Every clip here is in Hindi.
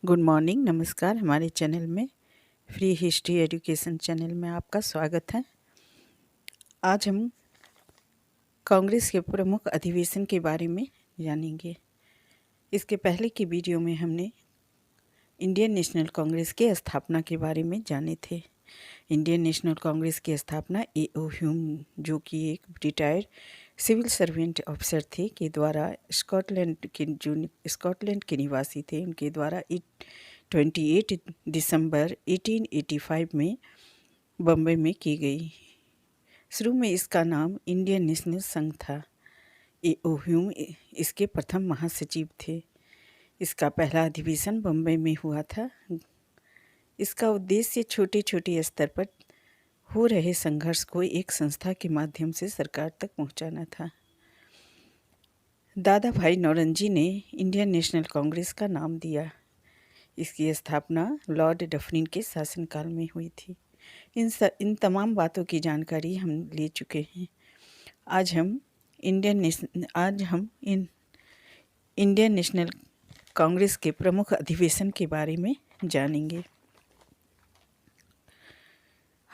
गुड मॉर्निंग, नमस्कार। हमारे चैनल में फ्री हिस्ट्री एजुकेशन चैनल में आपका स्वागत है। आज हम कांग्रेस के प्रमुख अधिवेशन के बारे में जानेंगे। इसके पहले की वीडियो में हमने इंडियन नेशनल कांग्रेस के स्थापना के बारे में जाने थे। इंडियन नेशनल कांग्रेस की स्थापना A.O. ह्यूम, जो कि एक रिटायर्ड सिविल सर्वेंट ऑफिसर थे, के द्वारा स्कॉटलैंड के निवासी थे, उनके द्वारा 28 दिसंबर 1885 में बम्बई में की गई। शुरू में इसका नाम इंडियन नेशनल संघ था। A.O. ह्यूम इसके प्रथम महासचिव थे। इसका पहला अधिवेशन बम्बई में हुआ था। इसका उद्देश्य छोटे छोटे स्तर पर हो रहे संघर्ष को एक संस्था के माध्यम से सरकार तक पहुंचाना था। दादा भाई नौरोजी ने इंडियन नेशनल कांग्रेस का नाम दिया। इसकी स्थापना लॉर्ड डफरिन के शासनकाल में हुई थी। इन तमाम बातों की जानकारी हम ले चुके हैं। आज हम इंडियन नेशनल कांग्रेस के प्रमुख अधिवेशन के बारे में जानेंगे।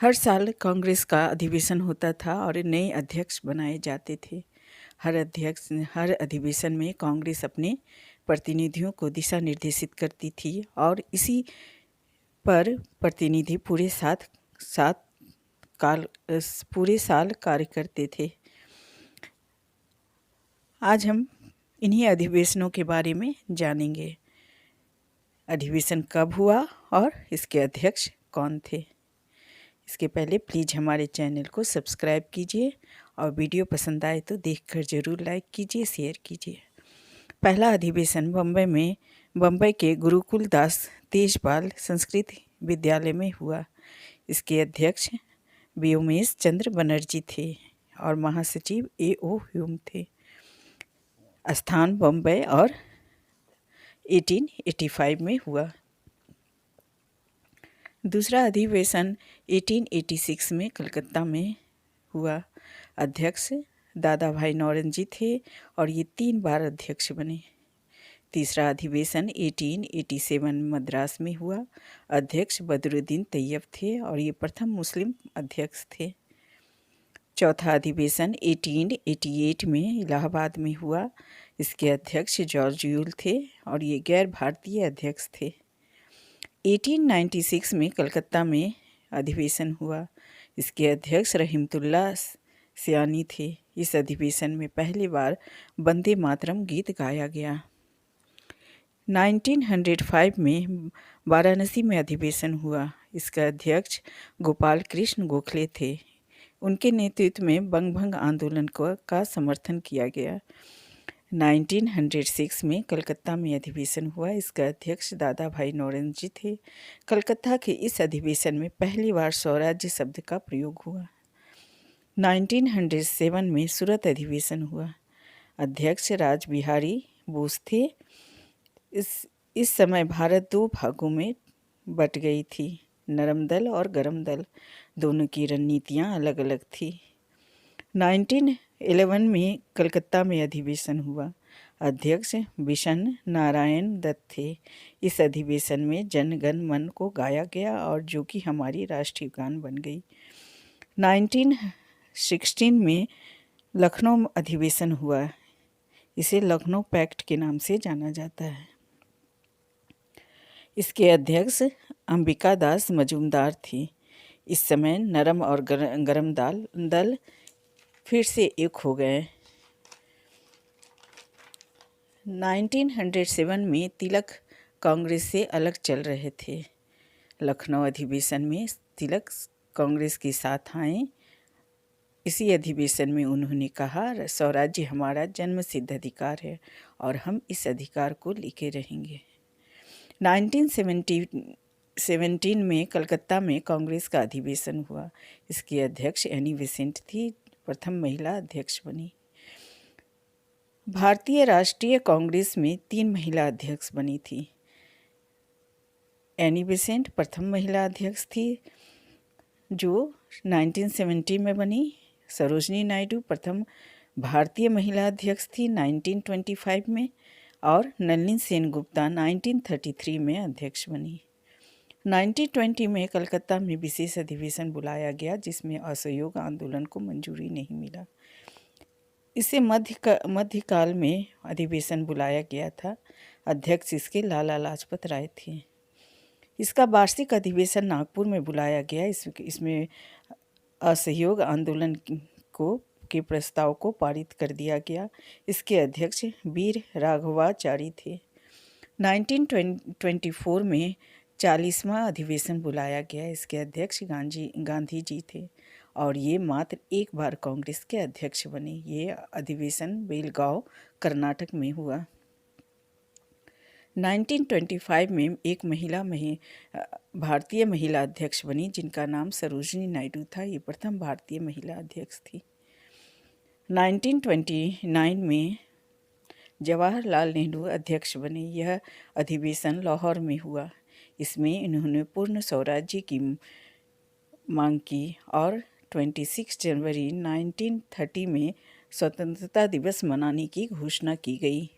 हर साल कांग्रेस का अधिवेशन होता था और नए अध्यक्ष बनाए जाते थे। हर अधिवेशन में कांग्रेस अपने प्रतिनिधियों को दिशा निर्देशित करती थी और इसी पर प्रतिनिधि पूरे साल कार्य करते थे। आज हम इन्हीं अधिवेशनों के बारे में जानेंगे। अधिवेशन कब हुआ और इसके अध्यक्ष कौन थे। इसके पहले प्लीज़ हमारे चैनल को सब्सक्राइब कीजिए और वीडियो पसंद आए तो देखकर ज़रूर लाइक कीजिए, शेयर कीजिए। पहला अधिवेशन बम्बई के गुरुकुल दास तेजपाल संस्कृत विद्यालय में हुआ। इसके अध्यक्ष व्योमेश चंद्र बनर्जी थे और महासचिव A.O. ह्यूम थे। स्थान बम्बई और 1885 में हुआ। दूसरा अधिवेशन 1886 में कलकत्ता में हुआ। अध्यक्ष दादा भाई नौरोजी थे और ये 3 बार अध्यक्ष बने। तीसरा अधिवेशन 1887 मद्रास में हुआ। अध्यक्ष बदरुद्दीन तैयब थे और ये प्रथम मुस्लिम अध्यक्ष थे। चौथा अधिवेशन 1888 में इलाहाबाद में हुआ। इसके अध्यक्ष जॉर्ज यूल थे और ये गैर भारतीय अध्यक्ष थे। 1896 में कलकत्ता में अधिवेशन हुआ। इसके अध्यक्ष रहीमतुल्ला सियानी थे। इस अधिवेशन में पहली बार वंदे मातरम गीत गाया गया। 1905 में वाराणसी में अधिवेशन हुआ। इसका अध्यक्ष गोपाल कृष्ण गोखले थे। उनके नेतृत्व में बंगभंग आंदोलन का समर्थन किया गया। 1906 में कलकत्ता में अधिवेशन हुआ। इसका अध्यक्ष दादा भाई नौरोजी थे। कलकत्ता के इस अधिवेशन में पहली बार स्वराज्य शब्द का प्रयोग हुआ। 1907 में सूरत अधिवेशन हुआ। अध्यक्ष राजबिहारी बोस थे। इस समय भारत 2 भागों में बट गई थी। नरम दल और गरम दल दोनों की रणनीतियाँ अलग अलग थी। 1911 में कलकत्ता में अधिवेशन हुआ। अध्यक्ष बिशन नारायण दत्त थे। इस अधिवेशन में जन गण मन को गाया गया और जो कि हमारी राष्ट्रीय गान बन गई। 1916 में लखनऊ अधिवेशन हुआ। इसे लखनऊ पैक्ट के नाम से जाना जाता है। इसके अध्यक्ष अंबिका दास मजूमदार थी। इस समय नरम और गरम दल फिर से एक हो गए। 1907 में तिलक कांग्रेस से अलग चल रहे थे। लखनऊ अधिवेशन में तिलक कांग्रेस के साथ आए। इसी अधिवेशन में उन्होंने कहा, स्वराज्य हमारा जन्मसिद्ध अधिकार है और हम इस अधिकार को लेके रहेंगे। 1917 में कलकत्ता में कांग्रेस का अधिवेशन हुआ। इसकी अध्यक्ष एनी बेसेंट थी, प्रथम महिला अध्यक्ष बनी। भारतीय राष्ट्रीय कांग्रेस में 3 महिला अध्यक्ष बनी थी। एनी बेसेंट प्रथम महिला अध्यक्ष थी जो 1970 में बनी। सरोजनी नायडू प्रथम भारतीय महिला अध्यक्ष थी 1925 में और नलिनी सेनगुप्ता 1933 में अध्यक्ष बनी। 1920 में कलकत्ता में विशेष अधिवेशन बुलाया गया जिसमें असहयोग आंदोलन को मंजूरी नहीं मिला। इसे मध्यकाल में अधिवेशन बुलाया गया था। अध्यक्ष इसके लाला लाजपत राय थे। इसका वार्षिक अधिवेशन नागपुर में बुलाया गया। इसमें असहयोग आंदोलन के प्रस्ताव को पारित कर दिया गया। इसके अध्यक्ष वीर राघवाचारी थे। 1924 में 40वां अधिवेशन बुलाया गया। इसके अध्यक्ष गांधी जी थे और ये मात्र एक बार कांग्रेस के अध्यक्ष बने। ये अधिवेशन बेलगांव कर्नाटक में हुआ। 1925 में एक भारतीय महिला अध्यक्ष बनी जिनका नाम सरोजिनी नायडू था। ये प्रथम भारतीय महिला अध्यक्ष थी। 1929 में जवाहरलाल नेहरू अध्यक्ष बने। यह अधिवेशन लाहौर में हुआ। इसमें इन्होंने पूर्ण स्वराज्य की मांग की और 26 जनवरी 1930 में स्वतंत्रता दिवस मनाने की घोषणा की गई।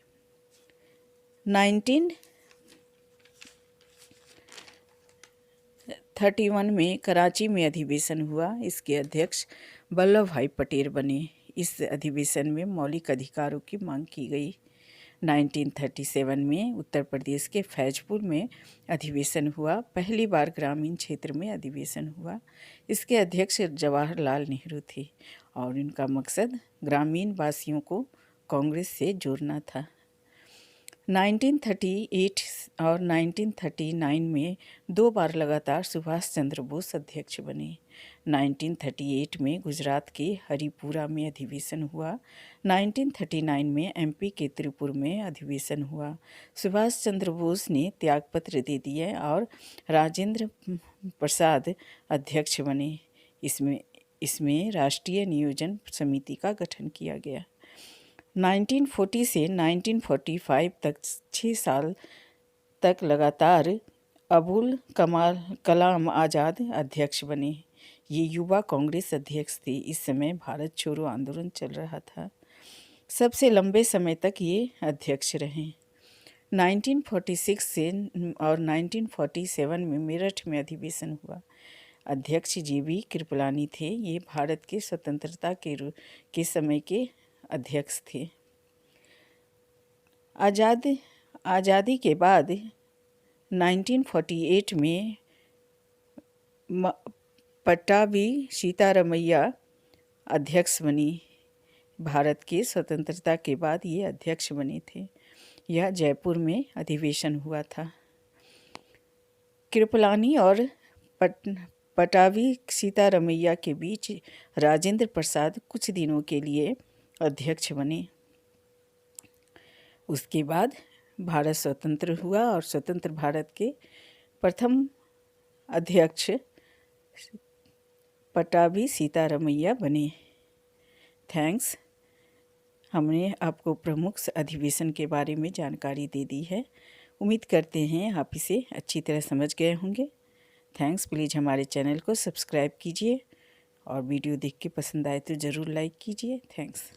1931 में कराची में अधिवेशन हुआ। इसके अध्यक्ष वल्लभ भाई पटेल बने। इस अधिवेशन में मौलिक अधिकारों की मांग की गई। 1937 में उत्तर प्रदेश के फैजपुर में अधिवेशन हुआ। पहली बार ग्रामीण क्षेत्र में अधिवेशन हुआ। इसके अध्यक्ष जवाहरलाल नेहरू थे और इनका मकसद ग्रामीण वासियों को कांग्रेस से जोड़ना था। 1938 और 1939 में 2 बार लगातार सुभाष चंद्र बोस अध्यक्ष बने। 1938 में गुजरात के हरिपुरा में अधिवेशन हुआ। 1939 में एमपी के त्रिपुर में अधिवेशन हुआ। सुभाष चंद्र बोस ने त्यागपत्र दे दिए और राजेंद्र प्रसाद अध्यक्ष बने। इसमें राष्ट्रीय नियोजन समिति का गठन किया गया। 1940 से 1945 तक 6 साल तक लगातार अबुल कलाम आज़ाद अध्यक्ष बने। ये युवा कांग्रेस अध्यक्ष थे। इस समय भारत छोड़ो आंदोलन चल रहा था। सबसे लंबे समय तक ये अध्यक्ष रहे। 1946 से और 1947 में मेरठ में अधिवेशन हुआ। अध्यक्ष JB कृपलानी थे। ये भारत के स्वतंत्रता के समय के अध्यक्ष थे। आज़ादी के बाद 1948 में पट्टाभी सीतारमैया अध्यक्ष बनी। भारत के स्वतंत्रता के बाद ये अध्यक्ष बने थे। यह जयपुर में अधिवेशन हुआ था। कृपलानी और पट्टाभी सीतारमैया के बीच राजेंद्र प्रसाद कुछ दिनों के लिए अध्यक्ष बने। उसके बाद भारत स्वतंत्र हुआ और स्वतंत्र भारत के प्रथम अध्यक्ष पट्टाभी सीतारमैया बने। थैंक्स। हमने आपको प्रमुख अधिवेशन के बारे में जानकारी दे दी है। उम्मीद करते हैं आप इसे अच्छी तरह समझ गए होंगे। थैंक्स। प्लीज़ हमारे चैनल को सब्सक्राइब कीजिए और वीडियो देख के पसंद आए तो ज़रूर लाइक कीजिए। थैंक्स।